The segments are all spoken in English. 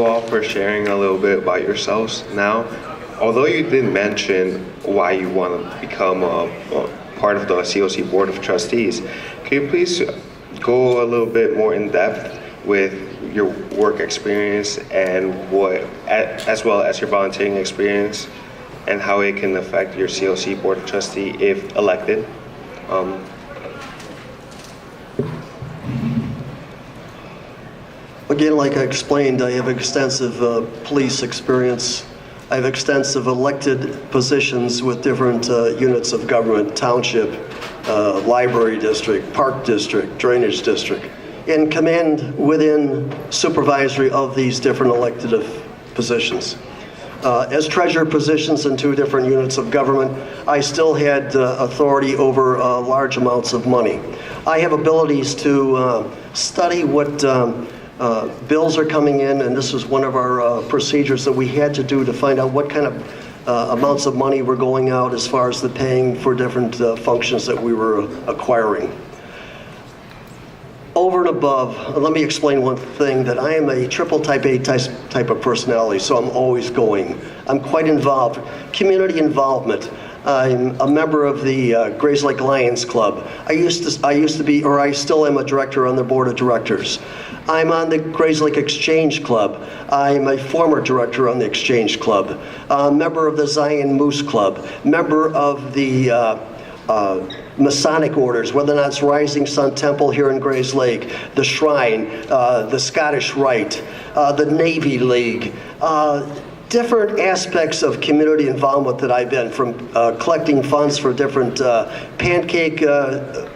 you all for sharing a little bit about yourselves now. Although you didn't mention why you want to become part of the CLC Board of Trustees, can you please go a little bit more in depth with your work experience and as well as your volunteering experience, and how it can affect your CLC Board of Trustee if elected? Again, like I explained, I have extensive police experience. I have extensive elected positions with different units of government, township, library district, park district, drainage district, and command within supervisory of these different elected positions. As treasurer positions in 2 different units of government, I still had authority over large amounts of money. I have abilities to study what bills are coming in, and this was one of our procedures that we had to do to find out what kind of amounts of money were going out as far as the paying for different functions that we were acquiring. Over and above, let me explain one thing, that I am a triple type A type of personality, so I'm always going. I'm quite involved. Community involvement. I'm a member of the Grays Lake Lions Club. I used to be, or I still am, a director on the board of directors. I'm on the Grays Lake Exchange Club. I'm a former director on the Exchange Club. Member of the Zion Moose Club. Member of the Masonic orders, whether or not it's Rising Sun Temple here in Grays Lake, the Shrine, the Scottish Rite, the Navy League, different aspects of community involvement that I've been, from collecting funds for different pancake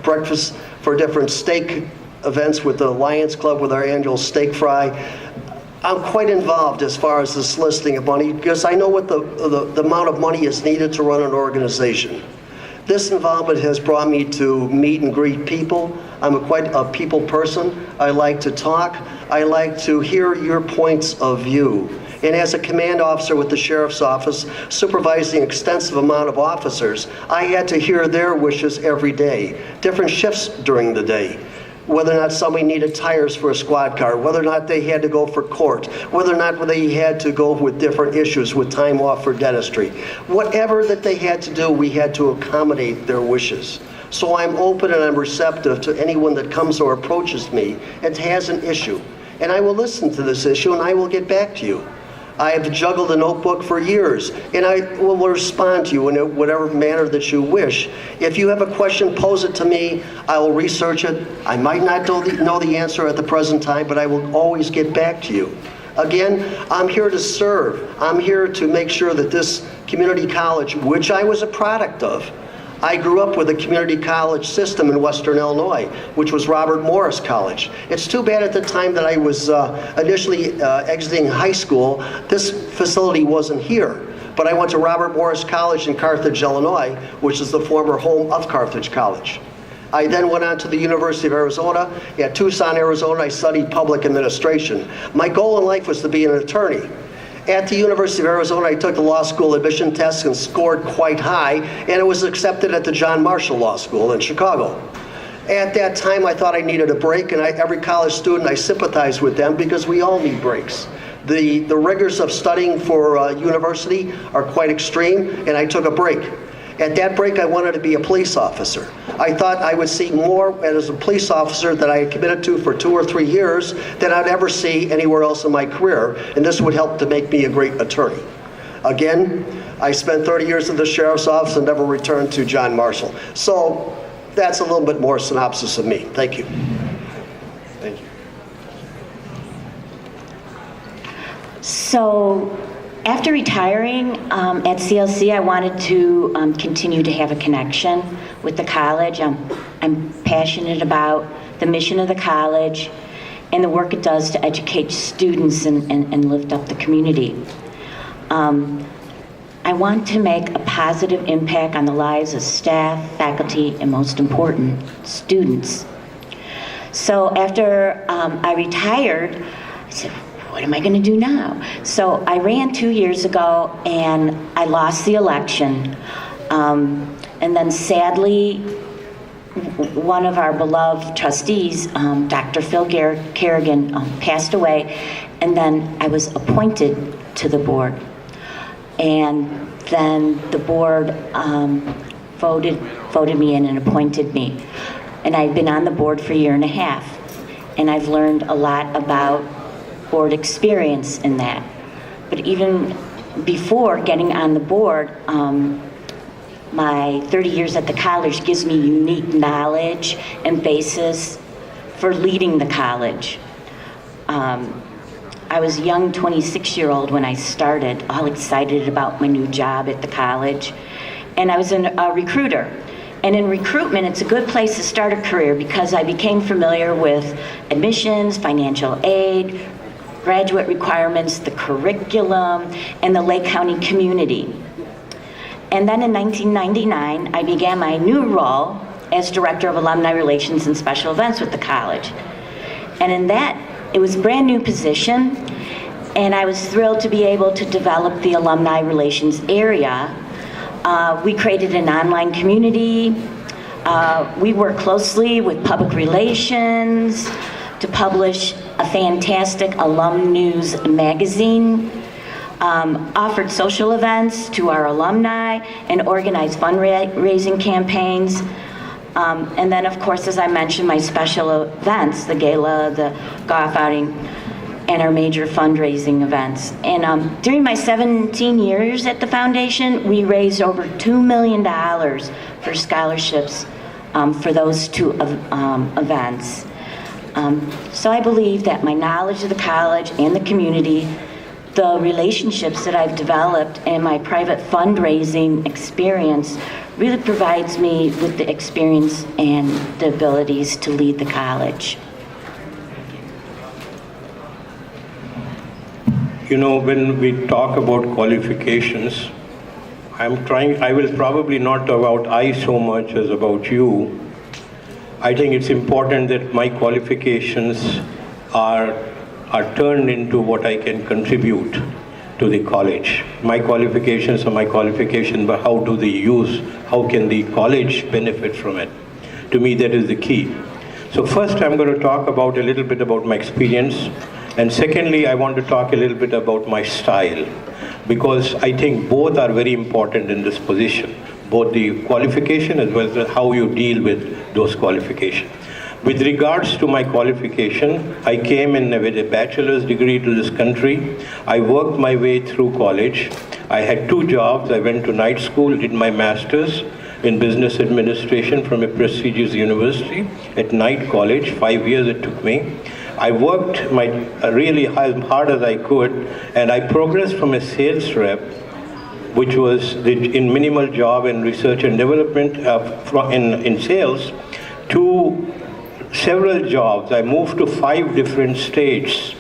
breakfasts, for different steak events with the Lions Club with our annual steak fry. I'm quite involved as far as the soliciting of money, because I know what the amount of money is needed to run an organization. This involvement has brought me to meet and greet people. I'm quite a people person. I like to talk. I like to hear your points of view. And as a command officer with the Sheriff's Office, supervising an extensive amount of officers, I had to hear their wishes every day, different shifts during the day. Whether or not somebody needed tires for a squad car, whether or not they had to go for court, whether or not they had to go with different issues with time off for dentistry. Whatever that they had to do, we had to accommodate their wishes. So I'm open and I'm receptive to anyone that comes or approaches me and has an issue. And I will listen to this issue and I will get back to you. I have juggled a notebook for years, and I will respond to you in whatever manner that you wish. If you have a question, pose it to me. I will research it. I might not know the answer at the present time, but I will always get back to you. Again, I'm here to serve. I'm here to make sure that this community college, which I was a product of, I grew up with a community college system in Western Illinois, which was Robert Morris College. It's too bad at the time that I was initially exiting high school, this facility wasn't here. But I went to Robert Morris College in Carthage, Illinois, which is the former home of Carthage College. I then went on to the University of Arizona. At Tucson, Arizona, I studied public administration. My goal in life was to be an attorney. At the University of Arizona, I took the law school admission test and scored quite high, and it was accepted at the John Marshall Law School in Chicago. At that time, I thought I needed a break, and every college student, I sympathized with them because we all need breaks. The rigors of studying for university are quite extreme, and I took a break. At that break, I wanted to be a police officer. I thought I would see more as a police officer that I had committed to for 2 or 3 years than I'd ever see anywhere else in my career, and this would help to make me a great attorney. Again, I spent 30 years in the Sheriff's Office and never returned to John Marshall. So that's a little bit more synopsis of me. Thank you. Thank you. So, after retiring at CLC, I wanted to continue to have a connection with the college. I'm passionate about the mission of the college and the work it does to educate students and lift up the community. I want to make a positive impact on the lives of staff, faculty, and most important, students. So after I retired, I said, what am I going to do now? So I ran 2 years ago and I lost the election. And then sadly, one of our beloved trustees, Dr. Phil Kerrigan, passed away. And then I was appointed to the board. And then the board voted me in and appointed me. And I've been on the board for a year and a half. And I've learned a lot about board experience in that. But even before getting on the board, my 30 years at the college gives me unique knowledge and basis for leading the college. I was a young 26-year-old when I started, all excited about my new job at the college. And I was a recruiter. And in recruitment, it's a good place to start a career because I became familiar with admissions, financial aid, graduate requirements, the curriculum, and the Lake County community. And then in 1999, I began my new role as Director of Alumni Relations and Special Events with the college. And in that, it was a brand new position, and I was thrilled to be able to develop the alumni relations area. We created an online community. We work closely with public relations to publish a fantastic alum news magazine, offered social events to our alumni, and organized fundraising campaigns. And then, of course, as I mentioned, my special events, the gala, the golf outing, and our major fundraising events. And during my 17 years at the foundation, we raised over $2 million for scholarships for those two events. So I believe that my knowledge of the college and the community, the relationships that I've developed, and my private fundraising experience really provides me with the experience and the abilities to lead the college. You know, when we talk about qualifications, I will probably not talk about I so much as about you. I think it's important that my qualifications are turned into what I can contribute to the college. My qualifications are my qualifications, but how can the college benefit from it? To me, that is the key. So first, I'm going to talk about a little bit about my experience. And secondly, I want to talk a little bit about my style, because I think both are very important in this position, both the qualification as well as how you deal with those qualifications. With regards to my qualification, I came in with a bachelor's degree to this country. I worked my way through college. I had 2 jobs. I went to night school, did my master's in business administration from a prestigious university at Night College. 5 years it took me. I worked really as hard as I could, and I progressed from a sales rep, which was in minimal job and research and development in sales, to several jobs. I moved to 5 different states,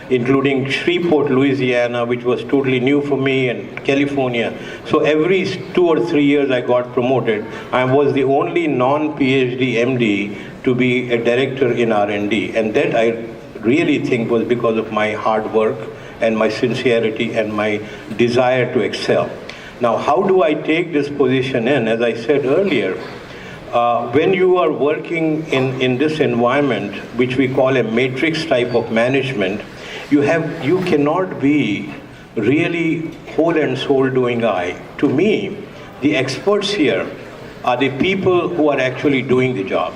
including Shreveport, Louisiana, which was totally new for me, and California. So every 2 or 3 years I got promoted. I was the only non-PhD MD to be a director in R&D. And that I really think was because of my hard work and my sincerity and my desire to excel. Now, how do I take this position in? As I said earlier, when you are working in this environment, which we call a matrix type of management, you cannot be really whole and soul doing I. To me, the experts here are the people who are actually doing the job.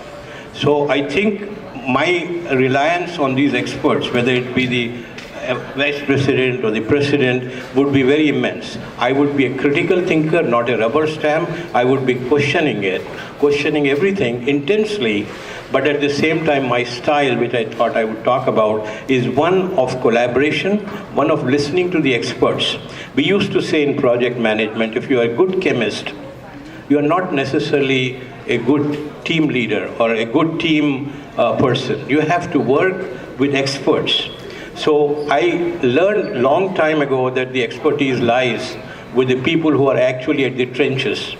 So I think my reliance on these experts, whether it be the vice president or the president, would be very immense. I would be a critical thinker, not a rubber stamp. I would be questioning everything intensely, but at the same time, my style, which I thought I would talk about, is one of collaboration, one of listening to the experts. We used to say in project management, if you are a good chemist, you are not necessarily a good team leader or a good team person. You have to work with experts. So I learned long time ago that the expertise lies with the people who are actually at the trenches.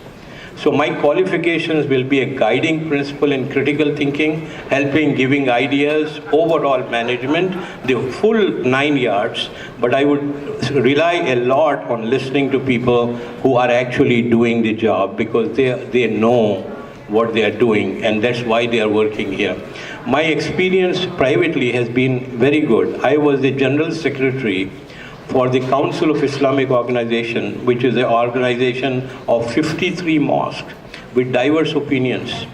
So my qualifications will be a guiding principle in critical thinking, helping, giving ideas, overall management, the full 9 yards, but I would rely a lot on listening to people who are actually doing the job, because they know what they are doing, and that's why they are working here. My experience privately has been very good. I was the General Secretary for the Council of Islamic Organization, which is an organization of 53 mosques with diverse opinions,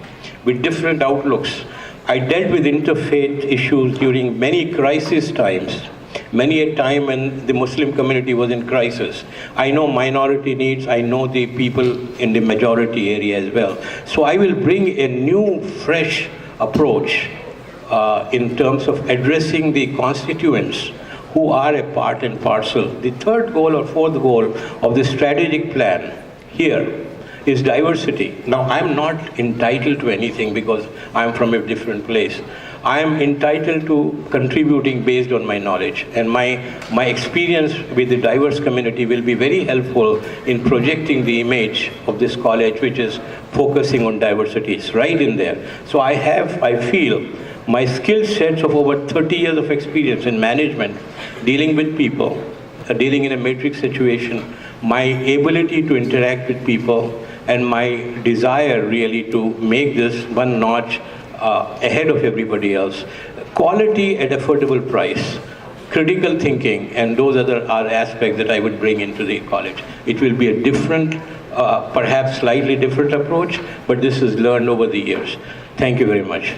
with different outlooks. I dealt with interfaith issues during many crisis times, many a time when the Muslim community was in crisis. I know minority needs, I know the people in the majority area as well. So I will bring a new, fresh approach in terms of addressing the constituents who are a part and parcel. The third goal or fourth goal of the strategic plan here is diversity. Now, I'm not entitled to anything because I'm from a different place. I am entitled to contributing based on my knowledge, and my experience with the diverse community will be very helpful in projecting the image of this college, which is focusing on diversity. It's right in there. So I feel my skill sets of over 30 years of experience in management, dealing with people, dealing in a matrix situation, my ability to interact with people, and my desire really to make this one notch ahead of everybody else. Quality at affordable price, critical thinking, and those are aspects that I would bring into the college. It will be a different, perhaps slightly different approach, but this is learned over the years. Thank you very much.